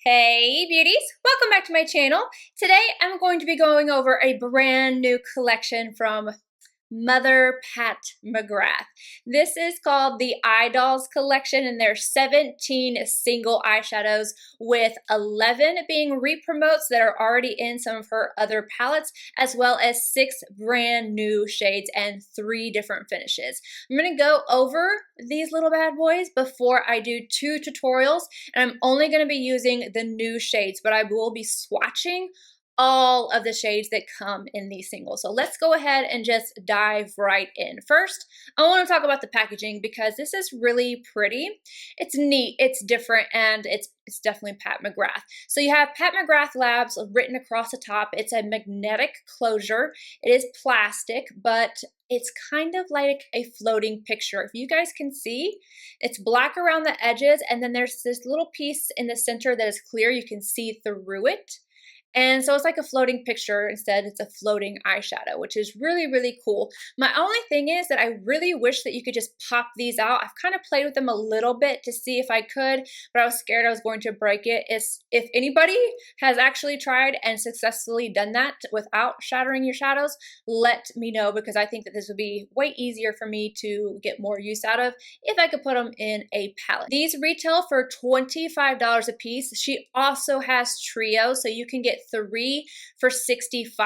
Hey beauties, welcome back to my channel. Today I'm going to be going over a brand new collection from Mother Pat McGrath. This is called the Eyedols collection, and there's 17 single eyeshadows with 11 being re-promotes that are already in some of her other palettes, as well as 6 brand new shades and 3 different finishes. I'm going to go over these little bad boys before I do 2 tutorials, and I'm only going to be using the new shades, but I will be swatching all of the shades that come in these singles. So let's go ahead and just dive right in. First, I want to talk about the packaging because this is really pretty. It's neat, it's different, and it's definitely Pat McGrath. So you have Pat McGrath Labs written across the top. It's a magnetic closure. It is plastic, but it's kind of like a floating picture. If you guys can see, it's black around the edges, and then there's this little piece in the center that is clear. You can see through it. And so it's like a floating picture. Instead, it's a floating eyeshadow, which is really, really cool. My only thing is that I really wish that you could just pop these out. I've kind of played with them a little bit to see if I could, but I was scared I was going to break it. If anybody has actually tried and successfully done that without shattering your shadows, let me know, because I think that this would be way easier for me to get more use out of if I could put them in a palette. These retail for $25 a piece. She also has trio, so you can get 3 for $65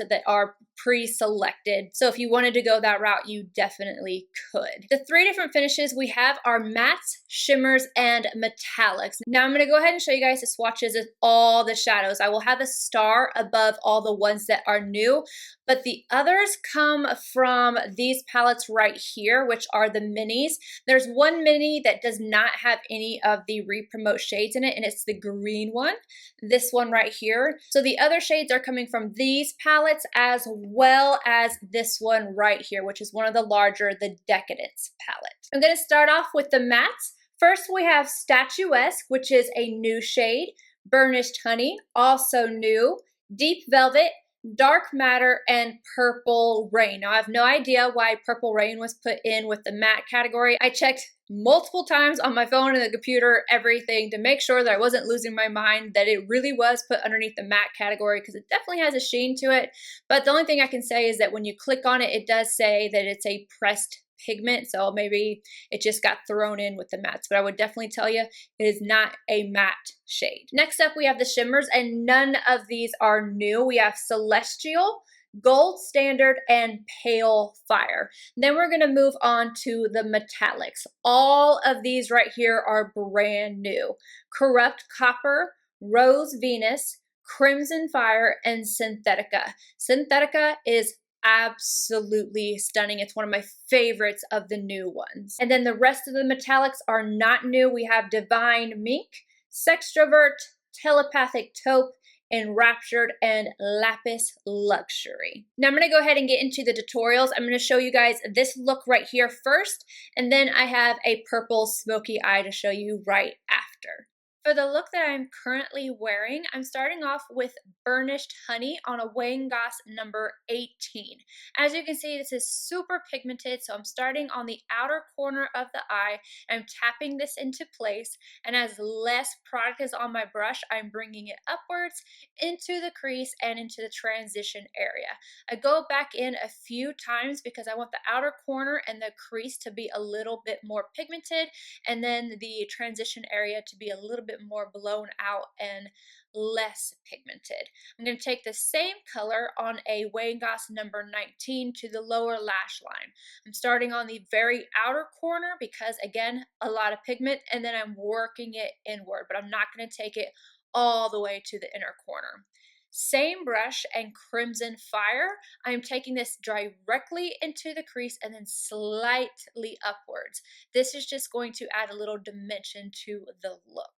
that are pre-selected. So if you wanted to go that route, you definitely could. The 3 different finishes we have are mattes, shimmers, and metallics. Now I'm going to go ahead and show you guys the swatches of all the shadows. I will have a star above all the ones that are new, but the others come from these palettes right here, which are the minis. There's one mini that does not have any of the re-promote shades in it, and it's the green one, this one right here. So the other shades are coming from these palettes, as well as this one right here, which is one of the larger, the Decadence palette. I'm going to start off with the mattes. First, we have Statuesque, which is a new shade, Burnished Honey, also new, Deep Velvet, Dark Matter, and Purple Rain. Now, I have no idea why Purple Rain was put in with the matte category. I checked multiple times on my phone and the computer, everything, to make sure that I wasn't losing my mind, that it really was put underneath the matte category, because it definitely has a sheen to it. But the only thing I can say is that when you click on it, it does say that it's a pressed pigment, so maybe it just got thrown in with the mattes, but I would definitely tell you it is not a matte shade. Next up, we have the shimmers, and none of these are new. We have Celestial, Gold Standard, and Pale Fire. Then we're going to move on to the metallics. All of these right here are brand new. Corrupt Copper, Rose Venus, Crimson Fire, and Synthetica. Synthetica is absolutely stunning. It's one of my favorites of the new ones. And then the rest of the metallics are not new. We have Divine Mink, Sextrovert, Telepathic Taupe, Enraptured, and Lapis Luxury. Now I'm going to go ahead and get into the tutorials. I'm going to show you guys this look right here first, and then I have a purple smoky eye to show you right after. For the look that I'm currently wearing, I'm starting off with Burnished Honey on a Wayne Goss number 18. As you can see, this is super pigmented, so I'm starting on the outer corner of the eye. I'm tapping this into place, and as less product is on my brush, I'm bringing it upwards into the crease and into the transition area. I go back in a few times because I want the outer corner and the crease to be a little bit more pigmented, and then the transition area to be a little bit more blown out and less pigmented. I'm going to take the same color on a Wayne Goss number 19 to the lower lash line. I'm starting on the very outer corner because, again, a lot of pigment, and then I'm working it inward, but I'm not going to take it all the way to the inner corner. Same brush and Crimson Fire, I'm taking this directly into the crease and then slightly upwards. This is just going to add a little dimension to the look.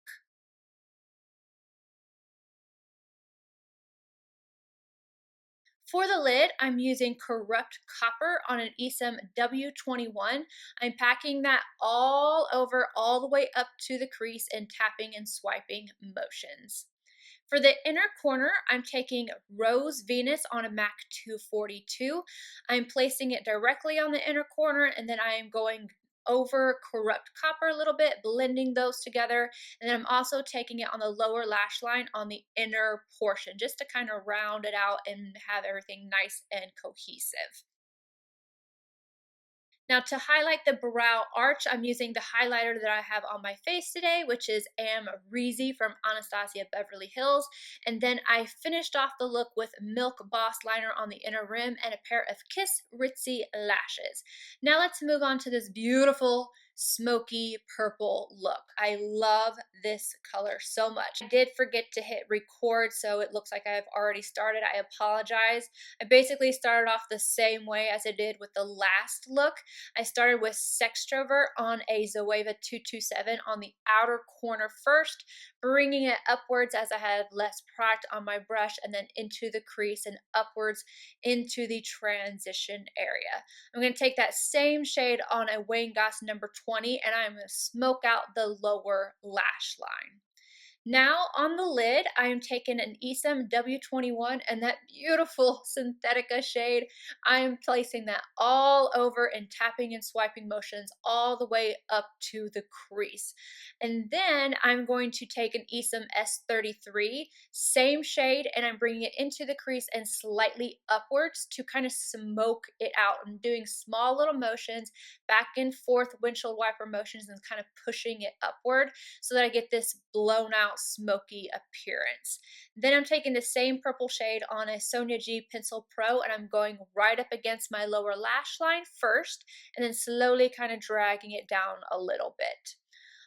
For the lid, I'm using Corrupt Copper on an Esom W21. I'm packing that all over, all the way up to the crease in tapping and swiping motions. For the inner corner, I'm taking Rose Venus on a MAC 242. I'm placing it directly on the inner corner, and then I am going over corrupt copper a little bit, blending those together. And then I'm also taking it on the lower lash line on the inner portion, just to kind of round it out and have everything nice and cohesive. Now to highlight the brow arch, I'm using the highlighter that I have on my face today, which is AMREZY from Anastasia Beverly Hills. And then I finished off the look with Milk Boss liner on the inner rim and a pair of Kiss Ritzy lashes. Now let's move on to this beautiful smoky purple look. I love this color so much. I did forget to hit record, so it looks like I've already started. I apologize. I basically started off the same way as I did with the last look. I started with Sextrovert on a Zoeva 227 on the outer corner first, bringing it upwards as I had less product on my brush, and then into the crease and upwards into the transition area. I'm going to take that same shade on a Wayne Goss number 20, and I'm going to smoke out the lower lash line. Now on the lid, I am taking an Esom W21 and that beautiful Synthetica shade. I am placing that all over and tapping and swiping motions all the way up to the crease. And then I'm going to take an Esom S33, same shade, and I'm bringing it into the crease and slightly upwards to kind of smoke it out. I'm doing small little motions, back and forth windshield wiper motions, and kind of pushing it upward so that I get this blown out smoky appearance. Then I'm taking the same purple shade on a Sonia G Pencil Pro, and I'm going right up against my lower lash line first, and then slowly kind of dragging it down a little bit.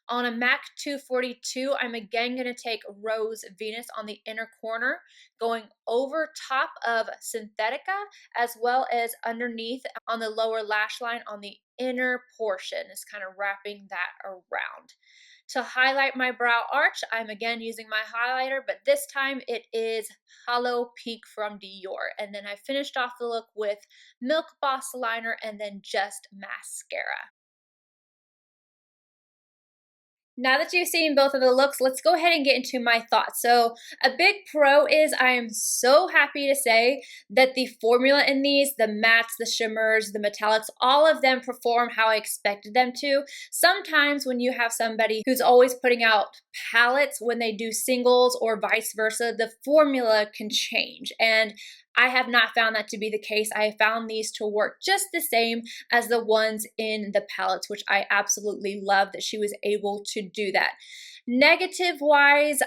On a MAC 242, I'm again going to take Rose Venus on the inner corner, going over top of Synthetica, as well as underneath on the lower lash line on the inner portion. It's kind of wrapping that around. To highlight my brow arch, I'm again using my highlighter, but this time it is Hollow Peak from Dior. And then I finished off the look with Milk Boss liner and then just mascara. Now that you've seen both of the looks, let's go ahead and get into my thoughts. So a big pro is I am so happy to say that the formula in these, the mattes, the shimmers, the metallics, all of them perform how I expected them to. Sometimes when you have somebody who's always putting out palettes when they do singles or vice versa, the formula can change. And I have not found that to be the case. I have found these to work just the same as the ones in the palettes, which I absolutely love that she was able to do that. Negative wise,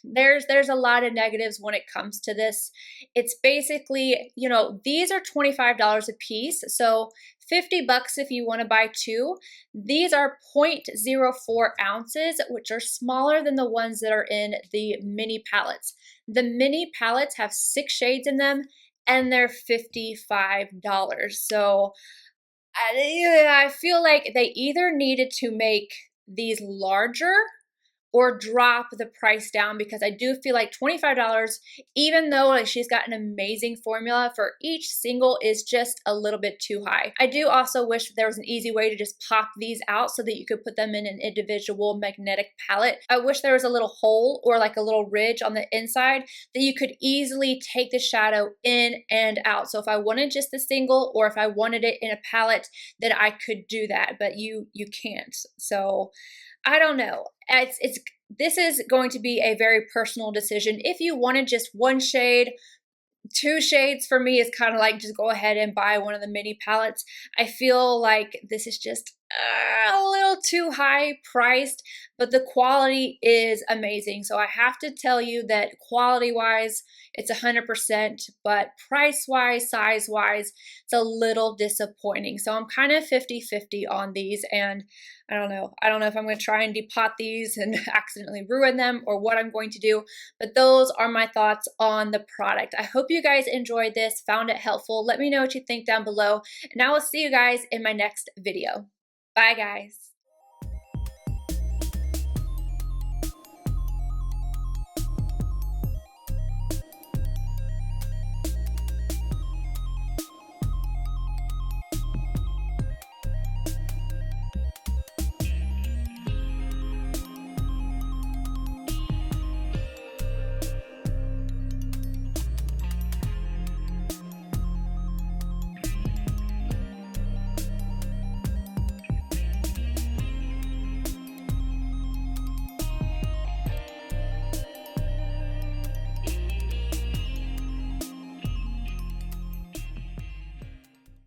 there's a lot of negatives when it comes to this. It's basically, you know, these are $25 a piece, so 50 bucks if you want to buy two. These are 0.04 ounces, which are smaller than the ones that are in the mini palettes. The mini palettes have 6 shades in them, and they're $55. So I feel like they either needed to make these larger or drop the price down, because I do feel like $25, even though like she's got an amazing formula for each single, is just a little bit too high. I do also wish there was an easy way to just pop these out so that you could put them in an individual magnetic palette. I wish there was a little hole or like a little ridge on the inside that you could easily take the shadow in and out. So if I wanted just the single, or if I wanted it in a palette, then I could do that, but you can't. So I don't know. This is going to be a very personal decision. If you wanted just one shade, 2 shades for me is kind of like just go ahead and buy one of the mini palettes. I feel like this is just a little too high priced, but the quality is amazing. So I have to tell you that quality wise, it's 100%, but price wise, size wise, it's a little disappointing. So I'm kind of 50-50 on these, and I don't know if I'm going to try and depot these and accidentally ruin them or what I'm going to do, but those are my thoughts on the product. I hope you guys enjoyed this, found it helpful. Let me know what you think down below, and I will see you guys in my next video. Bye guys.